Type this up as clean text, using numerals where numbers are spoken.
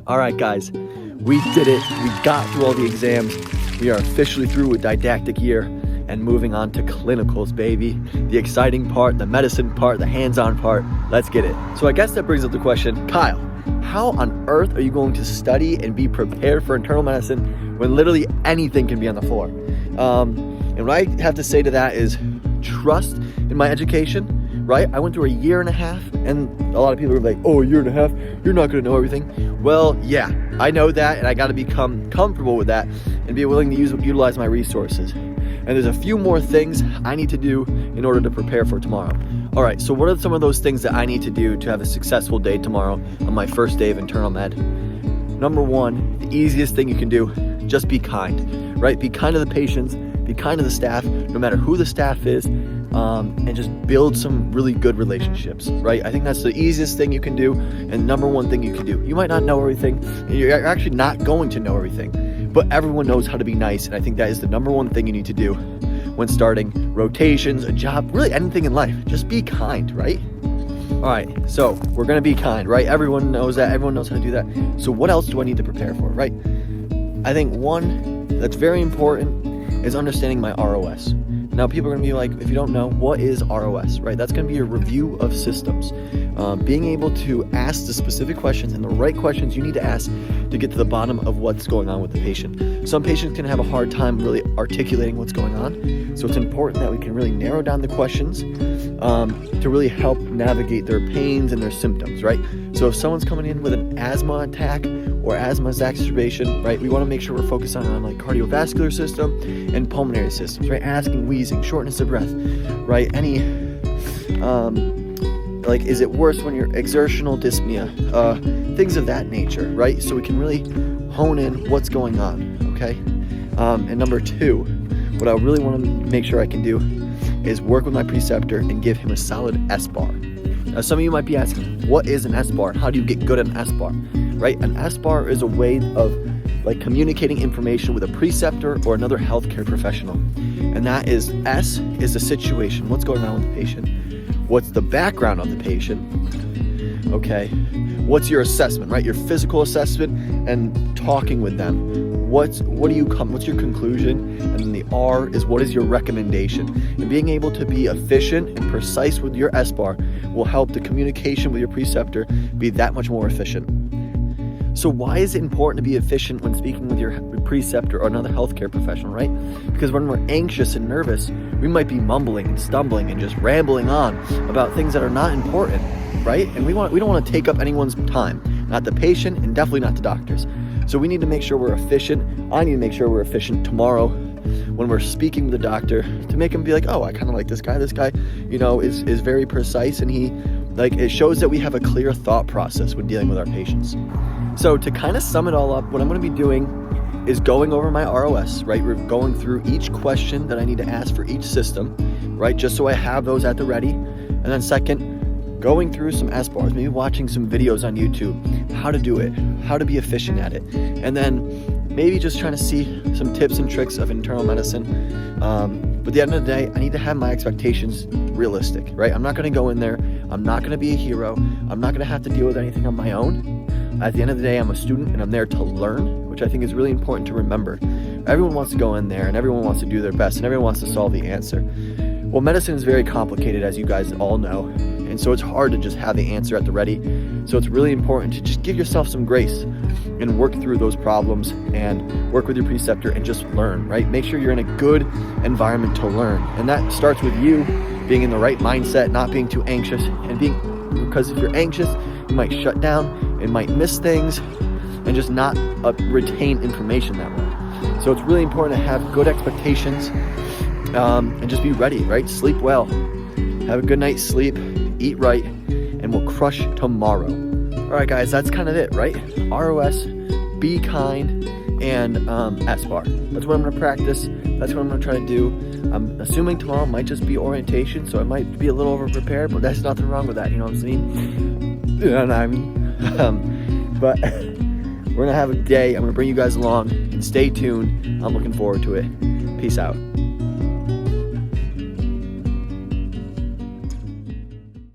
All right, guys, we did it. We got through all the exams. We are officially through with didactic year and moving on to clinicals, baby. The exciting part, the medicine part, the hands-on part. Let's get it. So I guess that brings up the question, Kyle, how on earth are you going to study and be prepared for internal medicine when literally anything can be on the floor? And what I have to say to that is trust in my education. Right? I went through a year and a half, and a lot of people are like, oh, a year and a half, you're not going to know everything. Well, yeah, I know that, and I got to become comfortable with that and be willing to utilize my resources. And there's a few more things I need to do in order to prepare for tomorrow. All right, so what are some of those things that I need to do to have a successful day tomorrow on my first day of internal med? Number one, the easiest thing you can do, just be kind, right? Be kind to the patients, be kind to the staff, no matter who the staff is, and just build some really good relationships, right? I think that's the easiest thing you can do and number one thing you can do. You might not know everything, and you're actually not going to know everything, but everyone knows how to be nice, and I think that is the number one thing you need to do when starting rotations, a job, really anything in life. Just be kind, right? All right, so we're gonna be kind, right? Everyone knows that, everyone knows how to do that. So what else do I need to prepare for, right? I think one that's very important is understanding my ROS. Now, people are going to be like, if you don't know, what is ROS, right? That's going to be a review of systems. Being able to ask the specific questions and the right questions you need to ask to get to the bottom of what's going on with the patient. Some patients can have a hard time really articulating what's going on. So it's important that we can really narrow down the questions to really help navigate their pains and their symptoms, right? So if someone's coming in with an asthma attack or asthma exacerbation, right, we want to make sure we're focused on like cardiovascular system and pulmonary systems, right? Asking, wheezing, shortness of breath, right? Any, like, is it worse when you're exertional dyspnea? Things of that nature, right? So we can really hone in what's going on, okay? And number two, what I really want to make sure I can do is work with my preceptor and give him a solid S-bar. Now, some of you might be asking, what is an S-bar? How do you get good at an S-bar, right? An S-bar is a way of like communicating information with a preceptor or another healthcare professional. And that is, S is the situation, what's going on with the patient. What's the background of the patient? Okay. What's your assessment, right? Your physical assessment and talking with them. What's your conclusion? And then the R is, what is your recommendation? And being able to be efficient and precise with your S-bar will help the communication with your preceptor be that much more efficient. So why is it important to be efficient when speaking with your preceptor or another healthcare professional, right? Because when we're anxious and nervous, we might be mumbling and stumbling and just rambling on about things that are not important, right? And we don't want to take up anyone's time, not the patient and definitely not the doctors. So we need to make sure we're efficient. I need to make sure we're efficient tomorrow when we're speaking with the doctor to make him be like, oh, I kind of like this guy. This guy, is very precise, and it shows that we have a clear thought process when dealing with our patients. So to kind of sum it all up, what I'm going to be doing is going over my ROS, right? We're going through each question that I need to ask for each system, right? Just so I have those at the ready. And then second, going through some S-bars, maybe watching some videos on YouTube, how to do it, how to be efficient at it. And then maybe just trying to see some tips and tricks of internal medicine. But at the end of the day, I need to have my expectations realistic, right? I'm not going to go in there. I'm not going to be a hero. I'm not going to have to deal with anything on my own. At the end of the day, I'm a student and I'm there to learn, which I think is really important to remember. Everyone wants to go in there and everyone wants to do their best and everyone wants to solve the answer. Well, medicine is very complicated, as you guys all know. And so it's hard to just have the answer at the ready. So it's really important to just give yourself some grace and work through those problems and work with your preceptor and just learn, right? Make sure you're in a good environment to learn. And that starts with you being in the right mindset, not being too anxious, and because if you're anxious, you might shut down, and might miss things, and just not retain information that way. So it's really important to have good expectations and just be ready, right? Sleep well, have a good night's sleep, eat right, and we'll crush tomorrow. All right, guys, that's kind of it, right? ROS, be kind, and S-bar. That's what I'm going to practice. That's what I'm going to try to do. I'm assuming tomorrow might just be orientation, so I might be a little over-prepared, but there's nothing wrong with that, you know what I'm saying? You know what I mean? But we're going to have a day. I'm going to bring you guys along, and stay tuned. I'm looking forward to it. Peace out.